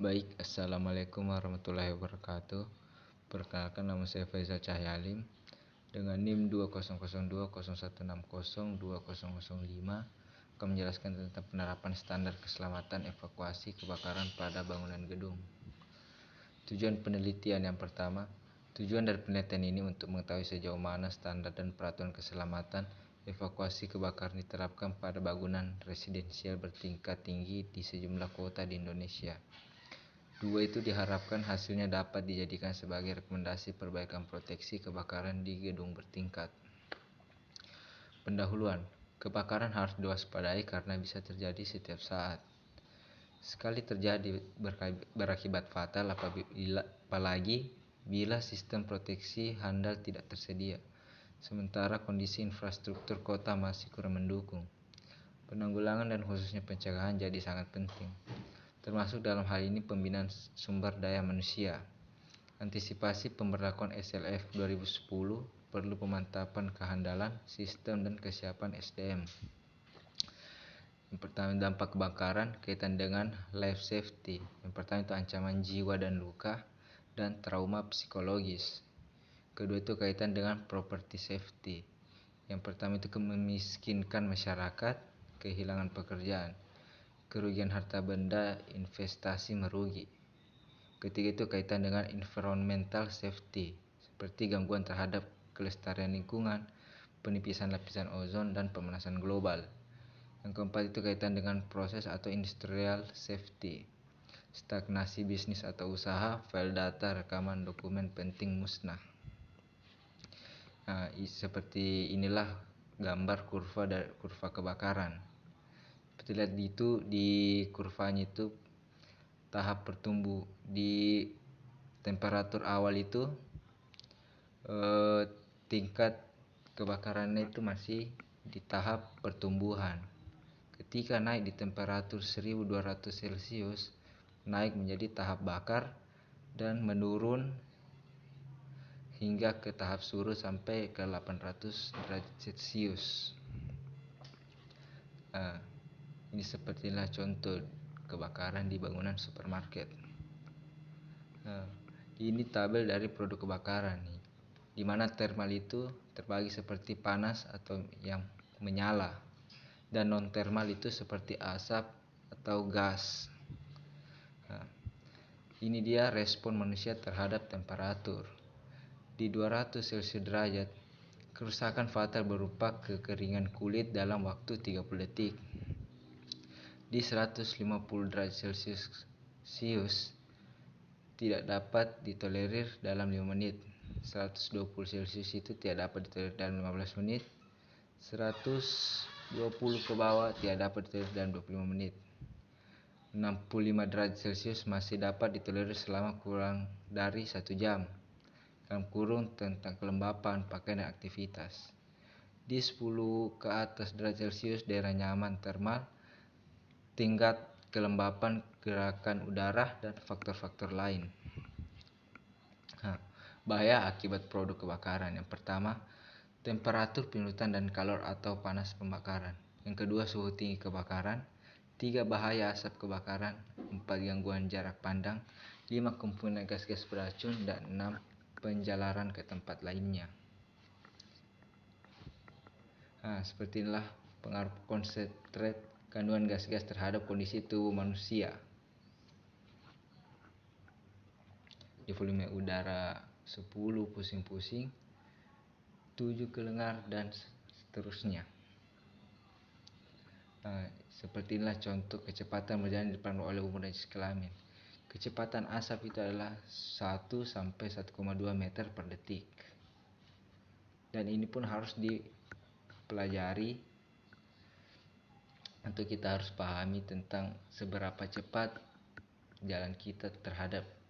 Baik, Assalamualaikum warahmatullahi wabarakatuh. Perkenalkan, nama saya Faizal Cahyalim dengan NIM 2002016020005 akan menjelaskan tentang penerapan standar keselamatan evakuasi kebakaran pada bangunan gedung. Tujuan penelitian yang pertama, tujuan dari penelitian ini untuk mengetahui sejauh mana standar dan peraturan keselamatan evakuasi kebakaran diterapkan pada bangunan residensial bertingkat tinggi di sejumlah kota di Indonesia. Dua itu diharapkan hasilnya dapat dijadikan sebagai rekomendasi perbaikan proteksi kebakaran di gedung bertingkat. Pendahuluan, kebakaran harus diwaspadai karena bisa terjadi setiap saat. Sekali terjadi berakibat fatal apalagi bila sistem proteksi handal tidak tersedia, sementara kondisi infrastruktur kota masih kurang mendukung. Penanggulangan dan khususnya pencegahan jadi sangat penting, termasuk dalam hal ini pembinaan sumber daya manusia. Antisipasi pemberlakuan SLF 2010 perlu pemantapan kehandalan sistem dan kesiapan SDM. Yang pertama, dampak kebakaran kaitan dengan life safety. Yang pertama itu ancaman jiwa dan luka dan trauma psikologis. Kedua itu kaitan dengan property safety. Yang pertama itu memiskinkan masyarakat, kehilangan pekerjaan, kerugian harta benda, investasi merugi. Ketiga itu kaitan dengan environmental safety, seperti gangguan terhadap kelestarian lingkungan, penipisan lapisan ozon, dan pemanasan global. Yang keempat itu kaitan dengan proses atau industrial safety, stagnasi bisnis atau usaha, file data, rekaman, dokumen penting musnah. Nah, seperti inilah gambar kurva kebakaran. Seperti lihat itu di kurvanya itu tahap pertumbuh di temperatur awal itu tingkat kebakarannya itu masih di tahap pertumbuhan. Ketika naik di temperatur 1200 Celcius, naik menjadi tahap bakar dan menurun hingga ke tahap surut sampai ke 800 derajat Celcius. Ini sepertilah contoh kebakaran di bangunan supermarket. Ini tabel dari produk kebakaran nih, di mana thermal itu terbagi seperti panas atau yang menyala, dan non thermal itu seperti asap atau gas. Ini dia respon manusia terhadap temperatur. Di 200 Celcius derajat, kerusakan fatal berupa kekeringan kulit dalam waktu 30 detik. Di 150 derajat Celcius tidak dapat ditolerir dalam 5 menit. 120 Celcius itu tidak dapat ditolerir dalam 15 menit. 120 ke bawah tidak dapat ditolerir dalam 25 menit. 65 derajat Celcius masih dapat ditolerir selama kurang dari 1 jam. Dalam kurung tentang kelembapan, pakaian, dan aktivitas. Di 10 ke atas derajat Celcius daerah nyaman thermal, tingkat kelembapan, gerakan udara, dan faktor-faktor lain. Bahaya akibat produk kebakaran. Yang pertama, temperatur penyulutan dan kalor atau panas pembakaran. Yang kedua, suhu tinggi kebakaran. 3, bahaya asap kebakaran. 4, gangguan jarak pandang. 5, kemungkinan gas-gas beracun. Dan 6, penjalaran ke tempat lainnya. Seperti inilah pengaruh konsentrat kandungan gas-gas terhadap kondisi tubuh manusia. Di volume udara 10, pusing-pusing, 7 ke lengan, dan seterusnya. Seperti inilah contoh kecepatan berjalan dipengaruhi oleh umur dan jenis kelamin. Kecepatan asap itu adalah 1 sampai 1,2 meter per detik. Dan ini pun harus dipelajari untuk kita harus pahami tentang seberapa cepat jalan kita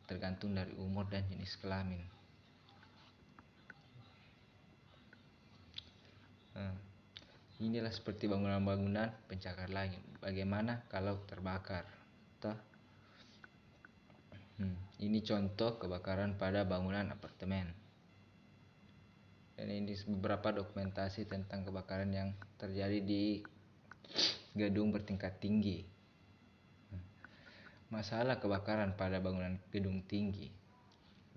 tergantung dari umur dan jenis kelamin. Inilah seperti bangunan-bangunan pencakar langit. Bagaimana kalau terbakar? Ini contoh kebakaran pada bangunan apartemen. Dan ini beberapa dokumentasi tentang kebakaran yang terjadi di gedung bertingkat tinggi. Masalah kebakaran pada bangunan gedung tinggi.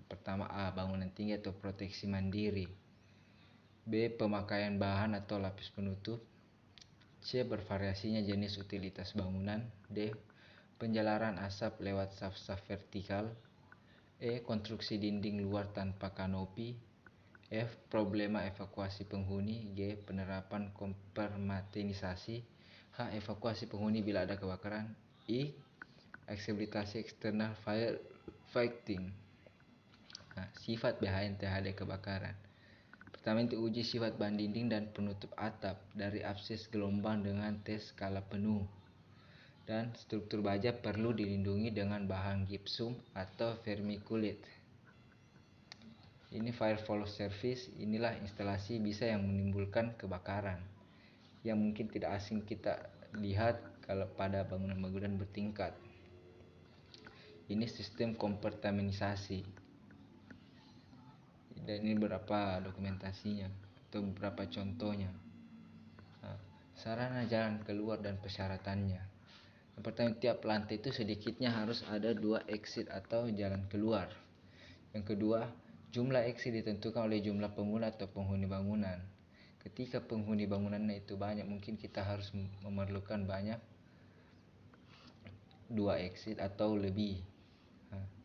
Pertama A. Bangunan tinggi atau proteksi mandiri. B. Pemakaian bahan atau lapis penutup. C. Bervariasinya jenis utilitas bangunan. D. Penjalaran asap lewat saf-saf vertikal. E. Konstruksi dinding luar tanpa kanopi. F. Problema evakuasi penghuni. G. Penerapan kompartmentalisasi. H. Evakuasi penghuni bila ada kebakaran. I. Aksesibilitas eksternal firefighting. Sifat BHN THD kebakaran. Pertama, itu uji sifat bahan dinding dan penutup atap dari absis gelombang dengan tes skala penuh. Dan struktur baja perlu dilindungi dengan bahan gipsum atau vermiculite. Ini firewall service, inilah instalasi bisa yang menimbulkan kebakaran yang mungkin tidak asing kita lihat kalau pada bangunan-bangunan bertingkat. Ini sistem kompartmentalisasi. Dan ini beberapa dokumentasinya atau beberapa contohnya. Sarana jalan keluar dan persyaratannya. Yang pertama, tiap lantai itu sedikitnya harus ada 2 exit atau jalan keluar. Yang kedua, jumlah exit ditentukan oleh jumlah pengguna atau penghuni bangunan. Ketika penghuni bangunannya itu banyak, mungkin kita harus memerlukan banyak 2 exit atau lebih.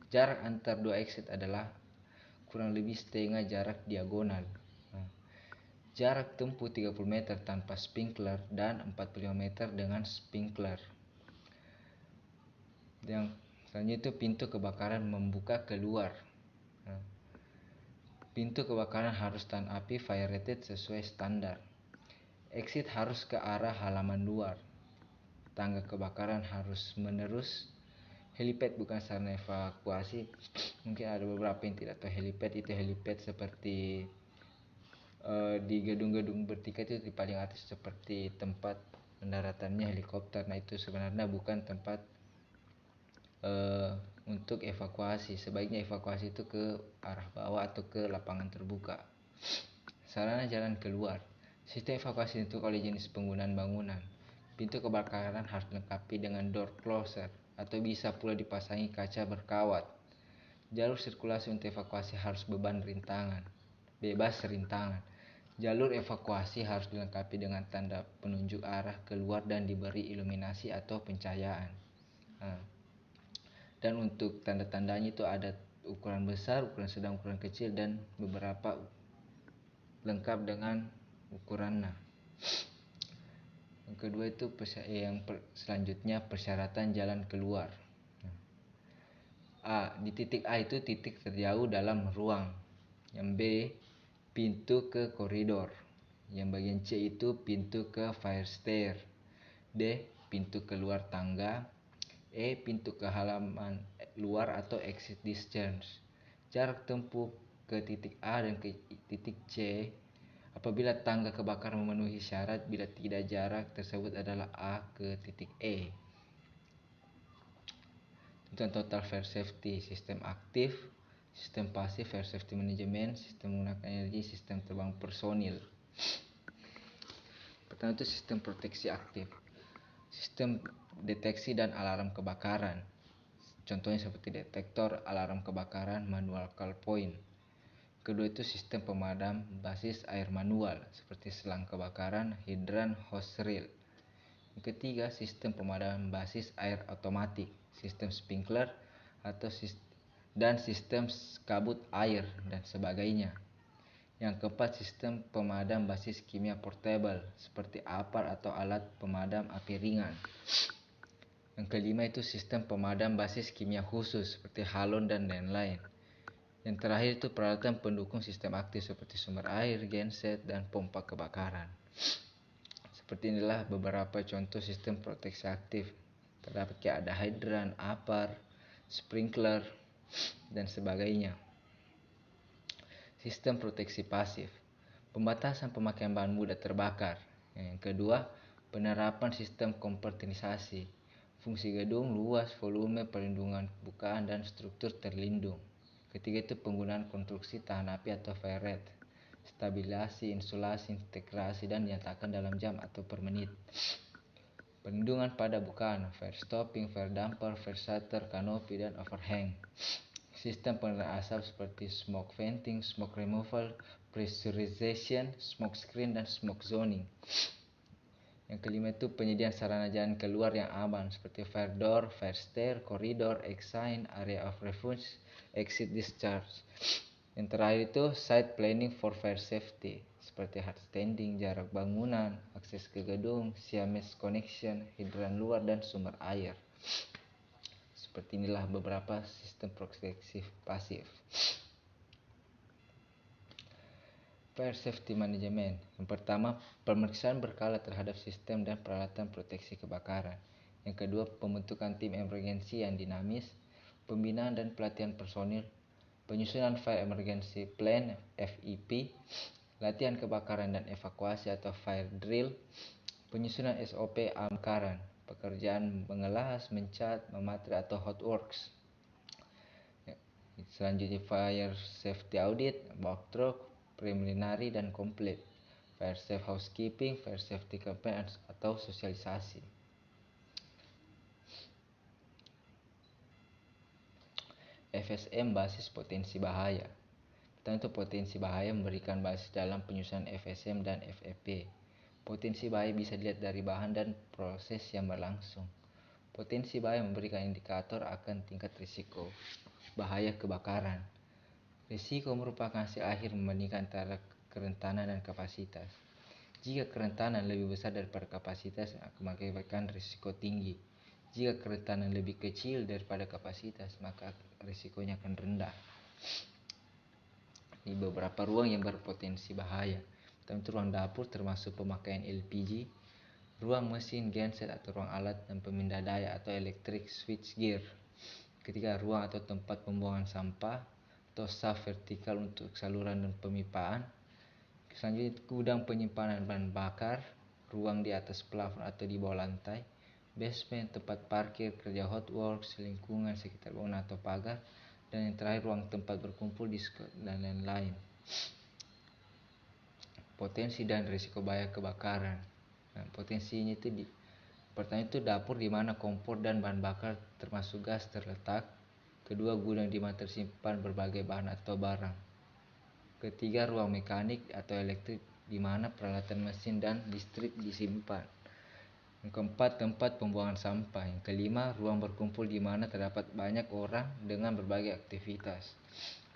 Jarak antar 2 exit adalah kurang lebih setengah jarak diagonal. Jarak tempuh 30 meter tanpa sprinkler dan 45 meter dengan sprinkler. Yang selanjutnya itu pintu kebakaran membuka keluar. Pintu kebakaran harus tahan api fire rated sesuai standar. Exit harus ke arah halaman luar. Tangga kebakaran harus menerus. Helipad bukan sarana evakuasi. Mungkin ada beberapa yang tidak tahu helipad. Itu helipad seperti di gedung-gedung bertingkat itu di paling atas seperti tempat pendaratannya helikopter. Nah, itu sebenarnya bukan tempat untuk evakuasi. Sebaiknya evakuasi itu ke arah bawah atau ke lapangan terbuka. Sarana jalan keluar. Sistem evakuasi untuk oleh jenis penggunaan bangunan. Pintu kebakaran harus dilengkapi dengan door closer atau bisa pula dipasangi kaca berkawat. Jalur sirkulasi untuk evakuasi harus bebas rintangan. Jalur evakuasi harus dilengkapi dengan tanda penunjuk arah keluar dan diberi iluminasi atau pencahayaan. Dan untuk tanda-tandanya itu ada ukuran besar, ukuran sedang, ukuran kecil, dan beberapa lengkap dengan ukurannya. Yang kedua itu selanjutnya persyaratan jalan keluar. A. Di titik A itu titik terjauh dalam ruang. Yang B. Pintu ke koridor. Yang bagian C itu pintu ke fire stair. D. Pintu keluar tangga. E. Pintu ke halaman luar atau exit distance. Jarak tempuh ke titik A dan ke titik C apabila tangga kebakaran memenuhi syarat. Bila tidak, jarak tersebut adalah A ke titik E. Tentang total fire safety, sistem aktif, sistem pasif, fire safety management, sistem menggunakan energi, sistem terbang personil. Pertama itu sistem proteksi aktif. Sistem deteksi dan alarm kebakaran. Contohnya seperti detektor, alarm kebakaran, manual call point. Kedua itu sistem pemadam basis air manual seperti selang kebakaran, hidran, hose reel. Yang ketiga, sistem pemadam basis air otomatis, sistem sprinkler dan sistem kabut air dan sebagainya. Yang keempat, sistem pemadam basis kimia portable seperti APAR atau alat pemadam api ringan. Yang kelima itu sistem pemadam basis kimia khusus seperti halon dan lain-lain. Yang terakhir itu peralatan pendukung sistem aktif seperti sumber air, genset, dan pompa kebakaran. Seperti inilah beberapa contoh sistem proteksi aktif. Terdapat kayak ada hidran, APAR, sprinkler, dan sebagainya. Sistem proteksi pasif. Pembatasan pemakaian bahan mudah terbakar. Yang kedua, penerapan sistem kompartmentalisasi. Fungsi gedung, luas, volume, perlindungan bukaan, dan struktur terlindung. Ketiga itu penggunaan konstruksi tahan api atau fire rate, stabilisasi, insulasi, integrasi, dan dinyatakan dalam jam atau per menit. Perlindungan pada bukana, fire stopping, fire damper, fire shutter, kanopi, dan overhang. Sistem pengendalian asap seperti smoke venting, smoke removal, pressurization, smoke screen, dan smoke zoning. Yang kelima itu penyediaan sarana jalan keluar yang aman seperti fire door, fire stair, koridor, exit, area of refuge, exit discharge. Yang terakhir itu site planning for fire safety seperti hard standing, jarak bangunan, akses ke gedung, Siamese connection, hidran luar, dan sumber air. Seperti inilah beberapa sistem proteksi pasif. Fire Safety Management. Yang pertama, pemeriksaan berkala terhadap sistem dan peralatan proteksi kebakaran. Yang kedua, pembentukan tim emergency yang dinamis, pembinaan dan pelatihan personil, penyusunan Fire Emergency Plan (FEP), latihan kebakaran dan evakuasi atau fire drill, penyusunan SOP kebakaran, pekerjaan mengelas, mencat, mematri atau hot works. Selanjutnya fire safety audit, walkthrough, preliminary dan complete. Fire safe housekeeping, fire safety campaign atau sosialisasi. FSM basis potensi bahaya. Pertama itu potensi bahaya memberikan basis dalam penyusunan FSM dan FEP. Potensi bahaya bisa dilihat dari bahan dan proses yang berlangsung. Potensi bahaya memberikan indikator akan tingkat risiko bahaya kebakaran. Risiko merupakan hasil akhir membandingkan antara kerentanan dan kapasitas. Jika kerentanan lebih besar daripada kapasitas akan mengakibatkan risiko tinggi. Jika kerentanan lebih kecil daripada kapasitas maka risikonya akan rendah. Di beberapa ruang yang berpotensi bahaya. Pertama itu ruang dapur termasuk pemakaian LPG, ruang mesin genset atau ruang alat dan pemindah daya atau electric switchgear. Ketiga, ruang atau tempat pembuangan sampah atau shaft vertikal untuk saluran dan pemipaan. Selanjutnya, gudang penyimpanan bahan bakar, ruang di atas plafon atau di bawah lantai, basement, tempat parkir, kerja hot works, lingkungan sekitar bangunan atau pagar, dan yang terakhir ruang tempat berkumpul, disko, dan lain-lain. Potensi dan risiko bahaya kebakaran. Nah, potensinya itu pertama itu dapur di mana kompor dan bahan bakar termasuk gas terletak. Kedua, gudang di mana tersimpan berbagai bahan atau barang. Ketiga, ruang mekanik atau elektrik di mana peralatan mesin dan listrik disimpan. Yang keempat, tempat pembuangan sampah. Yang kelima, ruang berkumpul di mana terdapat banyak orang dengan berbagai aktivitas.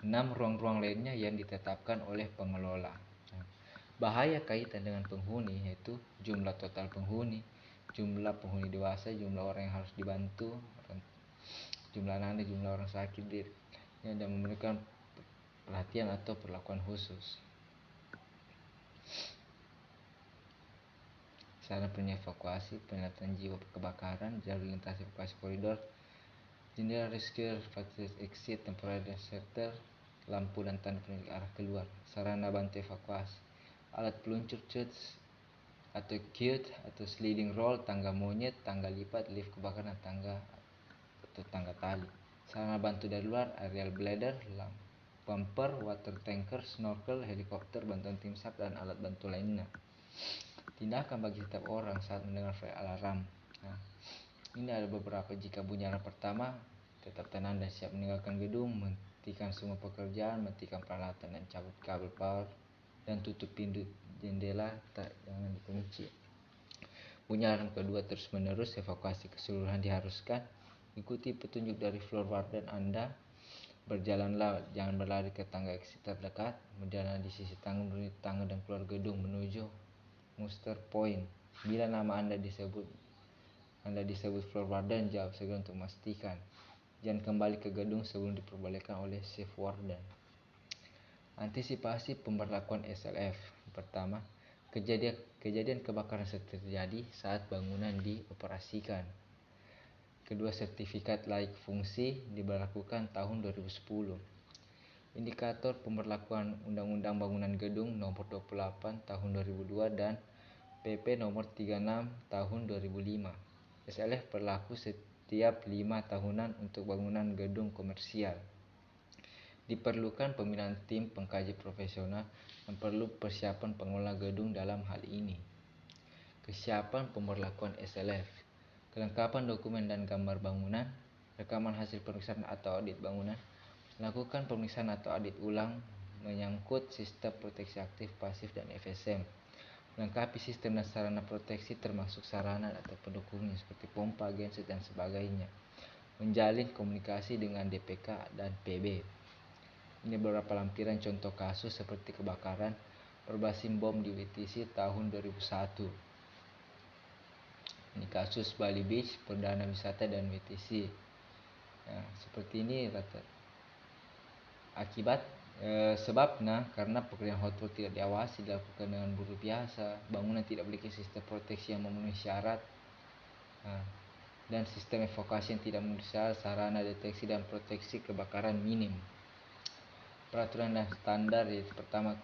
6. Ruang-ruang lainnya yang ditetapkan oleh pengelola. Bahaya kaitan dengan penghuni yaitu jumlah total penghuni, jumlah penghuni dewasa, jumlah orang yang harus dibantu, jumlah anak, jumlah orang sakit, dan memerlukan perhatian atau perlakuan khusus. Sarana evakuasi, penilaian jiwa kebakaran, jalur lintas evakuasi koridor, jendela rescue, facility exit, temporary shelter, lampu dan tanda penunjuk arah keluar. Sarana bantu evakuasi, alat peluncur chutes atau chute atau sliding roll, tangga monyet, tangga lipat, lift kebakaran, tangga atau tangga tali. Sarana bantu dari luar, aerial bladder, bumper, water tanker, snorkel, helikopter, bantuan tim SAR dan alat bantu lainnya. Tindakan bagi setiap orang saat mendengar fire alarm. Nah, ini ada beberapa. Jika bunyi alarm pertama, tetap tenang dan siap meninggalkan gedung, menghentikan semua pekerjaan, matikan peralatan dan cabut kabel power, dan tutup pintu jendela, jangan dikunci. Bunyi alarm kedua terus menerus, evakuasi keseluruhan diharuskan. Ikuti petunjuk dari floor warden Anda. Berjalanlah, jangan berlari ke tangga exit terdekat. Berjalan di sisi tangga menuju tangga dan keluar gedung menuju muster point. Bila nama Anda disebut floor warden, jawab segera untuk memastikan. Jangan kembali ke gedung sebelum diperbolehkan oleh chief warden. Antisipasi pemberlakuan SLF. Pertama, kejadian kebakaran terjadi saat bangunan dioperasikan. Kedua, sertifikat layak fungsi diberlakukan tahun 2010. Indikator pemberlakuan Undang-Undang Bangunan Gedung Nomor 28 Tahun 2002 dan PP Nomor 36 Tahun 2005. SLF berlaku setiap 5 tahunan untuk bangunan gedung komersial. Diperlukan pembinaan tim pengkaji profesional dan perlu persiapan pengelola gedung dalam hal ini. Kesiapan pemberlakuan SLF. kelengkapan dokumen dan gambar bangunan, rekaman hasil pemeriksaan atau audit bangunan, lakukan pemeriksaan atau audit ulang menyangkut sistem proteksi aktif, pasif, dan FSM, melengkapi sistem dan sarana proteksi termasuk sarana atau pendukungnya seperti pompa, genset, dan sebagainya, menjalin komunikasi dengan DPK dan PB. Ini beberapa lampiran contoh kasus seperti kebakaran berbasis bom di WTC tahun 2001. Ini kasus Bali Beach, Perdana Wisata dan WTC. Nah, seperti ini akibat sebabnya karena pekerjaan hotel tidak diawasi, dilakukan dengan buruh biasa, bangunan tidak memiliki sistem proteksi yang memenuhi syarat, dan sistem evakuasi yang tidak memenuhi syarat, sarana deteksi dan proteksi kebakaran minim. Peraturan dan standar yaitu pertama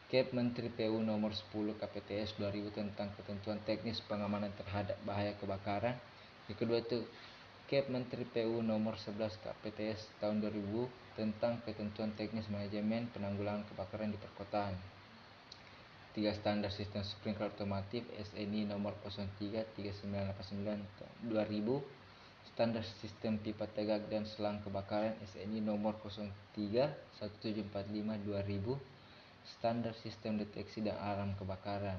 Kep Menteri PU nomor 10 KPTS 2000 tentang ketentuan teknis pengamanan terhadap bahaya kebakaran. Yang kedua itu Kep Menteri PU nomor 11 KPTS tahun 2000 tentang ketentuan teknis manajemen penanggulangan kebakaran di perkotaan. 3 standar sistem sprinkler otomatis SNI nomor 03 3989 2000, standar sistem pipa tegak dan selang kebakaran SNI nomor 03 1745 2000, standar sistem deteksi dan alarm kebakaran,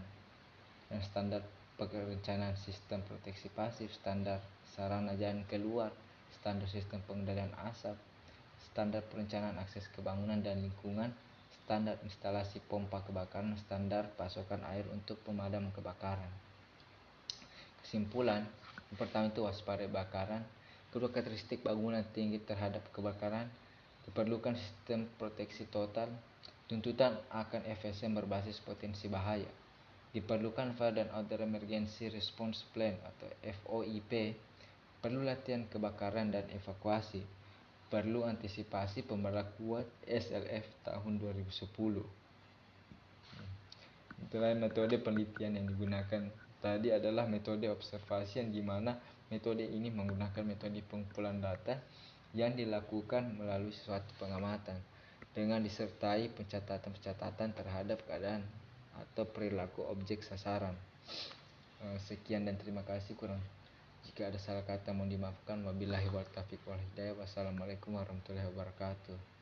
dan standar perencanaan sistem proteksi pasif, standar sarana jalan keluar, standar sistem pengendalian asap, standar perencanaan akses ke bangunan dan lingkungan, standar instalasi pompa kebakaran, standar pasokan air untuk pemadam kebakaran. Kesimpulan, yang pertama itu waspada kebakaran. Kedua, karakteristik bangunan tinggi terhadap kebakaran, diperlukan sistem proteksi total, tuntutan akan FSM berbasis potensi bahaya, diperlukan Fire dan Outdoor Emergency Response Plan atau FOIP, perlu latihan kebakaran dan evakuasi, perlu antisipasi pemberlakuan SLF tahun 2010. Itulah metode penelitian yang digunakan tadi adalah metode observasi, yang dimana metode ini menggunakan metode pengumpulan data yang dilakukan melalui suatu pengamatan dengan disertai pencatatan terhadap keadaan atau perilaku objek sasaran. Sekian dan terima kasih. Jika ada salah kata mohon dimaafkan. Wabillahi wal taufiq wal hidayah. Wassalamualaikum warahmatullahi wabarakatuh.